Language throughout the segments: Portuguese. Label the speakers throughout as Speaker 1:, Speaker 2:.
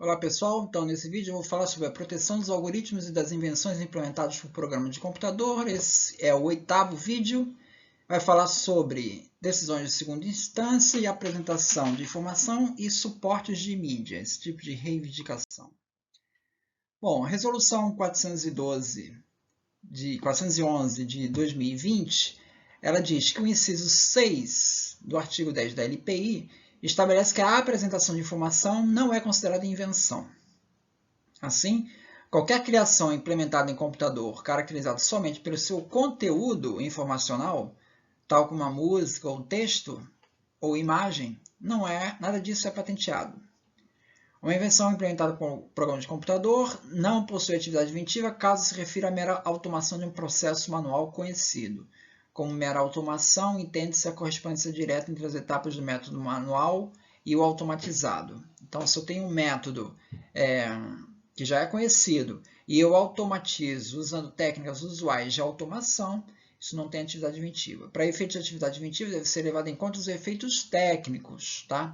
Speaker 1: Olá pessoal, então nesse vídeo eu vou falar sobre a proteção dos algoritmos e das invenções implementadas por programa de computador. Esse é o 8º vídeo. Vai falar sobre decisões de segunda instância e apresentação de informação e suportes de mídia, esse tipo de reivindicação. Bom, a Resolução 411 de 2020, ela diz que o inciso 6 do artigo 10 da LPI estabelece que a apresentação de informação não é considerada invenção. Assim, qualquer criação implementada em computador caracterizada somente pelo seu conteúdo informacional, tal como a música ou texto ou imagem, nada disso é patenteado. Uma invenção implementada por programa de computador não possui atividade inventiva caso se refira à mera automação de um processo manual conhecido. Como mera automação, entende-se a correspondência direta entre as etapas do método manual e o automatizado. Então, se eu tenho um método que já é conhecido e eu automatizo usando técnicas usuais de automação, isso não tem atividade inventiva. Para efeitos de atividade inventiva, deve ser levado em conta os efeitos técnicos, tá?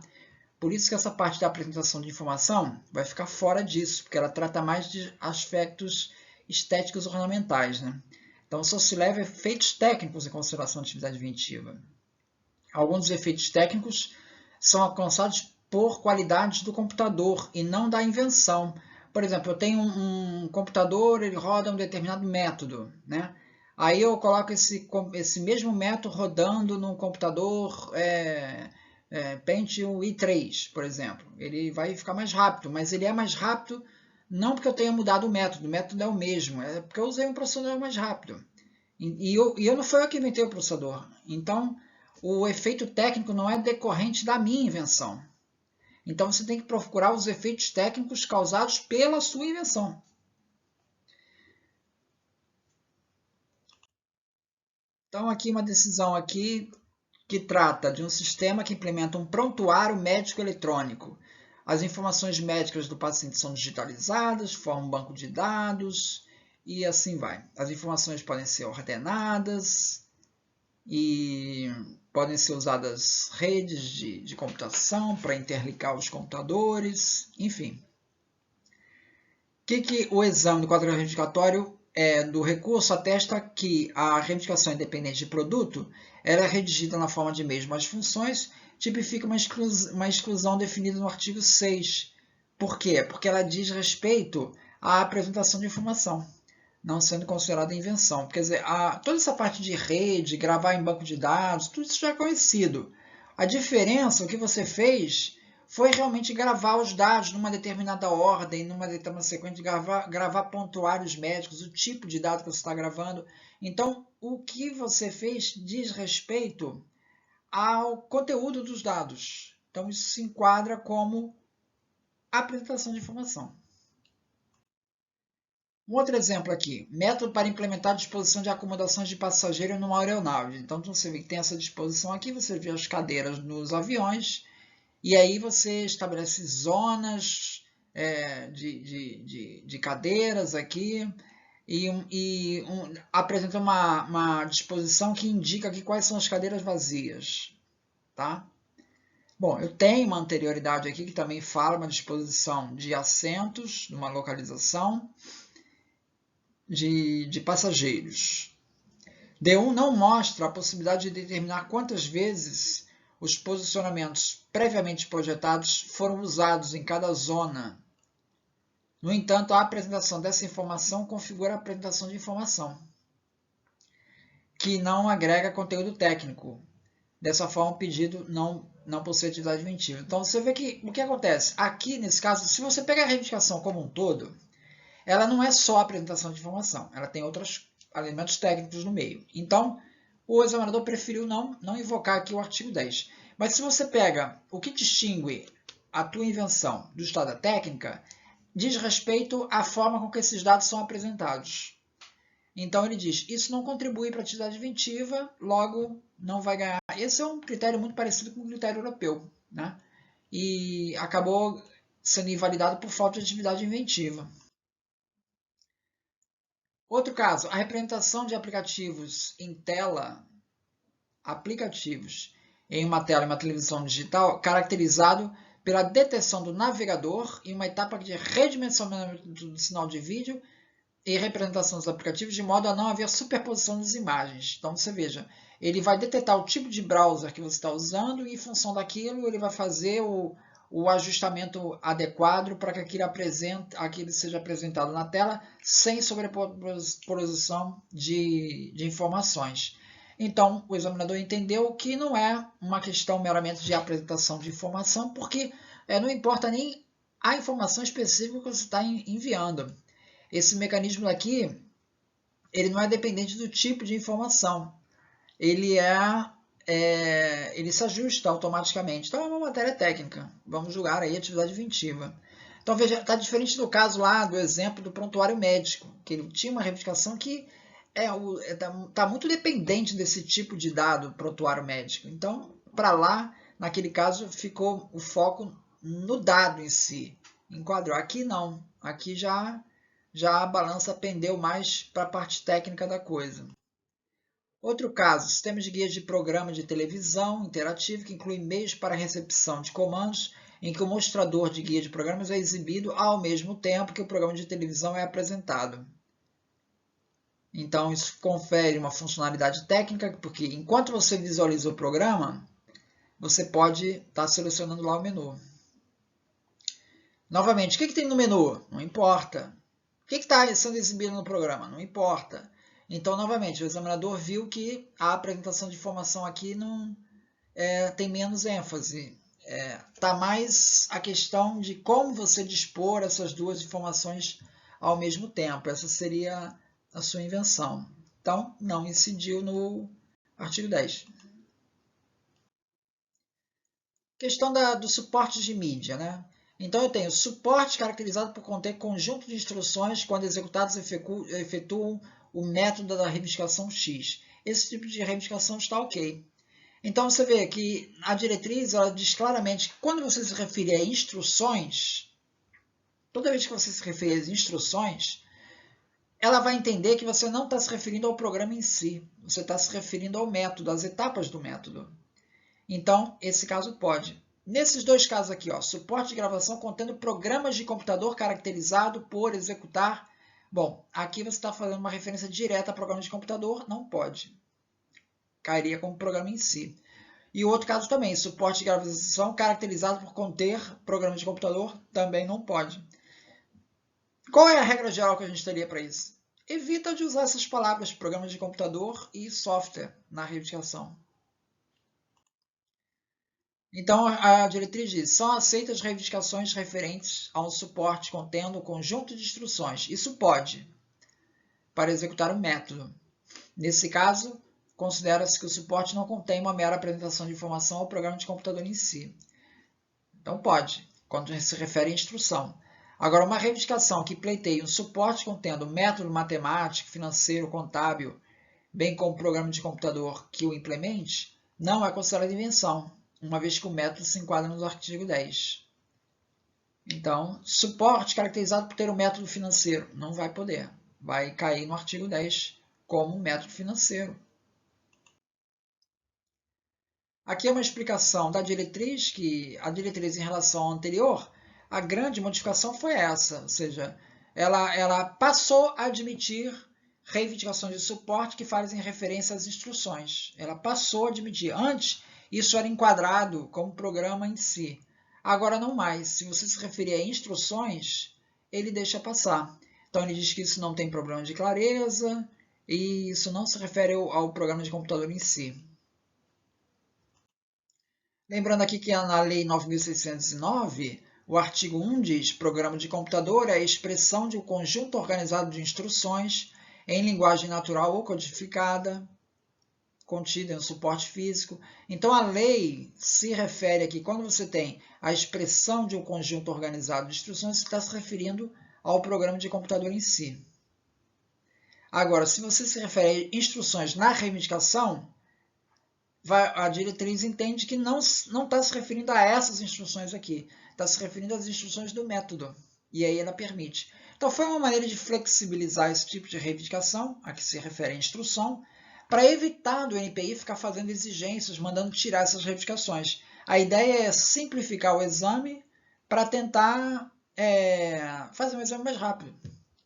Speaker 1: Por isso que essa parte da apresentação de informação vai ficar fora disso, porque ela trata mais de aspectos estéticos ornamentais, né? Então, só se leva efeitos técnicos em consideração da atividade inventiva. Alguns dos efeitos técnicos são alcançados por qualidades do computador e não da invenção. Por exemplo, eu tenho um computador, ele roda um determinado método, né? Aí eu coloco esse mesmo método rodando num computador Pentium i3, por exemplo. Ele vai ficar mais rápido, mas ele é mais rápido não porque eu tenha mudado o método é o mesmo, é porque eu usei um processador mais rápido. E eu não fui eu que inventei o processador. Então, o efeito técnico não é decorrente da minha invenção. Então, você tem que procurar os efeitos técnicos causados pela sua invenção. Então, aqui uma decisão aqui que trata de um sistema que implementa um prontuário médico eletrônico. As informações médicas do paciente são digitalizadas, formam um banco de dados e assim vai. As informações podem ser ordenadas e podem ser usadas redes de computação para interligar os computadores, enfim. O que o exame do quadro reivindicatório do recurso atesta que a reivindicação independente de produto era redigida na forma de mesmas funções, tipifica uma exclusão definida no artigo 6. Por quê? Porque ela diz respeito à apresentação de informação, não sendo considerada invenção. Quer dizer, toda essa parte de rede, gravar em banco de dados, tudo isso já é conhecido. A diferença, o que você fez, foi realmente gravar os dados numa determinada ordem, numa determinada sequência, gravar pontuários médicos, o tipo de dado que você está gravando. Então, o que você fez diz respeito ao conteúdo dos dados. Então, isso se enquadra como apresentação de informação. Um outro exemplo aqui, método para implementar a disposição de acomodações de passageiros numa aeronave. Então, você vê que tem essa disposição aqui, você vê as cadeiras nos aviões, e aí você estabelece zonas de cadeiras aqui e apresenta uma disposição que indica aqui quais são as cadeiras vazias. Tá? Bom, eu tenho uma anterioridade aqui que também fala uma disposição de assentos, numa localização de passageiros. D1 não mostra a possibilidade de determinar quantas vezes os posicionamentos previamente projetados foram usados em cada zona. No entanto, a apresentação dessa informação configura a apresentação de informação, que não agrega conteúdo técnico. Dessa forma, o pedido não possui atividade inventiva. Então, você vê que o que acontece? Aqui, nesse caso, se você pegar a reivindicação como um todo, ela não é só a apresentação de informação, ela tem outros elementos técnicos no meio. Então, o examinador preferiu não invocar aqui o artigo 10. Mas se você pega o que distingue a tua invenção do estado da técnica, diz respeito à forma com que esses dados são apresentados. Então ele diz, isso não contribui para a atividade inventiva, logo não vai ganhar. Esse é um critério muito parecido com o critério europeu, né? E acabou sendo invalidado por falta de atividade inventiva. Outro caso, a representação de aplicativos em tela, em uma tela, em uma televisão digital, caracterizado pela detecção do navegador em uma etapa de redimensionamento do sinal de vídeo e representação dos aplicativos de modo a não haver superposição das imagens. Então você veja, ele vai detectar o tipo de browser que você está usando e em função daquilo ele vai fazer o ajustamento adequado para que aquilo seja apresentado na tela sem sobreposição de informações. Então, o examinador entendeu que não é uma questão meramente de apresentação de informação, porque não importa nem a informação específica que você está enviando. Esse mecanismo daqui, ele não é dependente do tipo de informação. Ele se ajusta automaticamente. Então, é uma matéria técnica. Vamos julgar aí a atividade inventiva. Então, veja, está diferente do caso lá, do exemplo do prontuário médico, que ele tinha uma reivindicação que está muito dependente desse tipo de dado, prontuário médico. Então, para lá, naquele caso, ficou o foco no dado em si. Enquadrou. Aqui não. Aqui já a balança pendeu mais para a parte técnica da coisa. Outro caso, sistemas de guias de programa de televisão interativo que inclui meios para recepção de comandos em que o mostrador de guia de programas é exibido ao mesmo tempo que o programa de televisão é apresentado. Então, isso confere uma funcionalidade técnica, porque enquanto você visualiza o programa, você pode estar selecionando lá o menu. Novamente, o que tem no menu? Não importa. O que está sendo exibido no programa? Não importa. Então, novamente, o examinador viu que a apresentação de informação aqui não tem menos ênfase. Está mais a questão de como você dispor essas duas informações ao mesmo tempo. Essa seria a sua invenção. Então, não incidiu no artigo 10. Questão do suporte de mídia, né? Então, eu tenho suporte caracterizado por conter conjunto de instruções quando executados efetuam o método da reivindicação X. Esse tipo de reivindicação está ok. Então, você vê que a diretriz ela diz claramente que quando você se refere a instruções, toda vez que você se refere às instruções, ela vai entender que você não está se referindo ao programa em si, você está se referindo ao método, às etapas do método. Então, esse caso pode. Nesses dois casos aqui, suporte de gravação contendo programas de computador caracterizado por executar. Bom, aqui você está fazendo uma referência direta a programa de computador, não pode. Cairia como programa em si. E o outro caso também, suporte de gravação caracterizado por conter programa de computador, também não pode. Qual é a regra geral que a gente teria para isso? Evita de usar essas palavras, programa de computador e software, na reivindicação. Então, a diretriz diz, são aceitas reivindicações referentes a um suporte contendo um conjunto de instruções. Isso pode, para executar um método. Nesse caso, considera-se que o suporte não contém uma mera apresentação de informação ao programa de computador em si. Então, pode, quando se refere à instrução. Agora, uma reivindicação que pleiteie um suporte contendo método matemático, financeiro, contábil, bem como programa de computador que o implemente, não é considerada invenção, uma vez que o método se enquadra no artigo 10. Então, suporte caracterizado por ter um método financeiro, não vai poder. Vai cair no artigo 10 como método financeiro. Aqui é uma explicação da diretriz, que a diretriz em relação ao anterior, a grande modificação foi essa, ou seja, ela passou a admitir reivindicações de suporte que fazem referência às instruções. Ela passou a admitir. Antes, isso era enquadrado como programa em si. Agora não mais. Se você se referir a instruções, ele deixa passar. Então ele diz que isso não tem problema de clareza e isso não se refere ao programa de computador em si. Lembrando aqui que na Lei 9.609, o artigo 1 diz: programa de computador é a expressão de um conjunto organizado de instruções em linguagem natural ou codificada, contida em um suporte físico. Então, a lei se refere aqui, quando você tem a expressão de um conjunto organizado de instruções, você está se referindo ao programa de computador em si. Agora, se você se refere a instruções na reivindicação, a diretriz entende que não está se referindo a essas instruções aqui, está se referindo às instruções do método, e aí ela permite. Então, foi uma maneira de flexibilizar esse tipo de reivindicação, a que se refere à instrução, para evitar do NPI ficar fazendo exigências, mandando tirar essas reivindicações. A ideia é simplificar o exame para tentar fazer um exame mais rápido.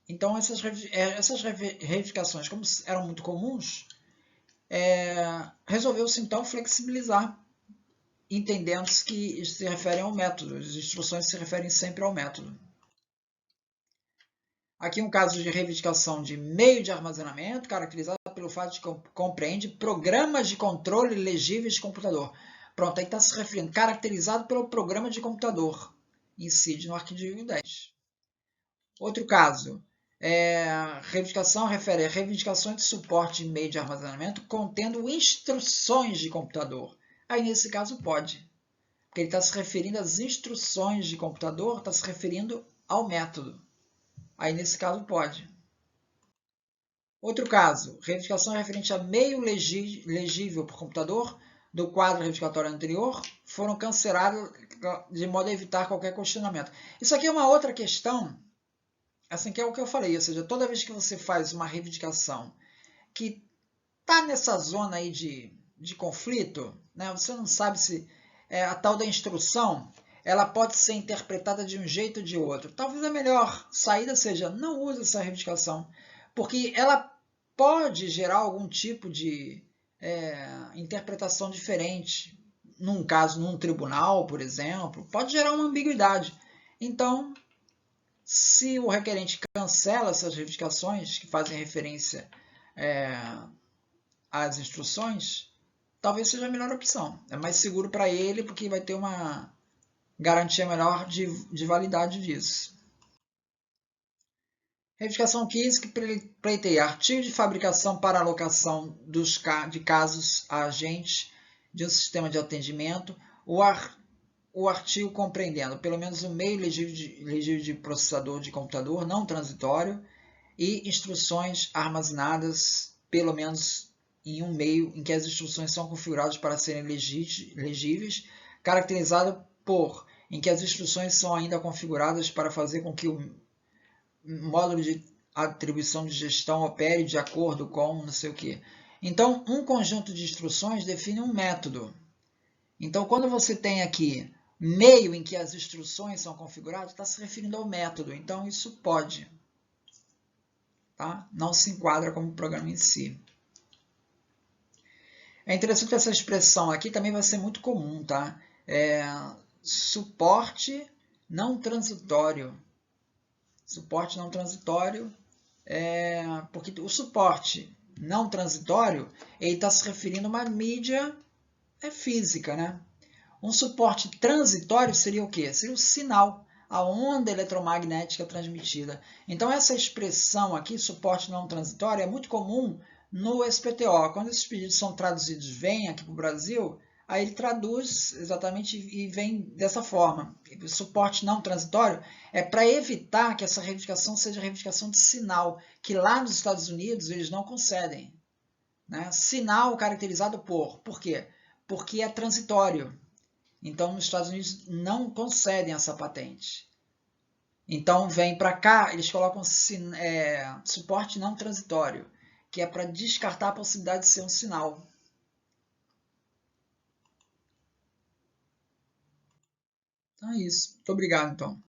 Speaker 1: Então, essas reivindicações, como eram muito comuns, resolveu-se então flexibilizar, entendendo-se que se referem ao método. As instruções se referem sempre ao método. Aqui um caso de reivindicação de meio de armazenamento, caracterizado pelo fato de que compreende programas de controle legíveis de computador. Pronto, aí está se referindo, caracterizado pelo programa de computador, incide no artigo 10. Outro caso, reivindicação refere a reivindicações de suporte de meio de armazenamento contendo instruções de computador. Aí, nesse caso, pode. Porque ele está se referindo às instruções de computador, está se referindo ao método. Aí, nesse caso, pode. Outro caso, reivindicação referente a meio legível por computador do quadro reivindicatório anterior foram cancelados de modo a evitar qualquer questionamento. Isso aqui é uma outra questão, assim, que é o que eu falei, ou seja, toda vez que você faz uma reivindicação que está nessa zona aí de conflito, né, você não sabe se a tal da instrução ela pode ser interpretada de um jeito ou de outro. Talvez a melhor saída seja não use essa reivindicação, porque ela pode gerar algum tipo de interpretação diferente. Num caso, num tribunal, por exemplo, pode gerar uma ambiguidade. Então, se o requerente cancela essas reivindicações que fazem referência às instruções, talvez seja a melhor opção. É mais seguro para ele porque vai ter uma garantia melhor de validade disso. Reivindicação 15, que pleiteia artigo de fabricação para alocação de casos a agentes de um sistema de atendimento, o artigo compreendendo pelo menos um meio legível de processador de computador não transitório e instruções armazenadas pelo menos em um meio em que as instruções são configuradas para serem legíveis, caracterizado por em que as instruções são ainda configuradas para fazer com que o módulo de atribuição de gestão opere de acordo com não sei o que. Então, um conjunto de instruções define um método. Então, quando você tem aqui meio em que as instruções são configuradas, está se referindo ao método. Então, isso pode. Tá? Não se enquadra como programa em si. É interessante que essa expressão aqui também vai ser muito comum. Tá? Suporte não transitório. Suporte não transitório, porque o suporte não transitório ele está se referindo a uma mídia física, né? Um suporte transitório seria o quê? Seria o sinal, a onda eletromagnética transmitida. Então essa expressão aqui, suporte não transitório, é muito comum no SPTO. Quando esses pedidos são traduzidos, vêm aqui para o Brasil, aí ele traduz exatamente e vem dessa forma. O suporte não transitório é para evitar que essa reivindicação seja reivindicação de sinal, que lá nos Estados Unidos eles não concedem. Né? Sinal caracterizado por quê? Porque é transitório. Então, nos Estados Unidos não concedem essa patente. Então, vem para cá, eles colocam suporte não transitório, que é para descartar a possibilidade de ser um sinal. Então é isso. Muito obrigado, então.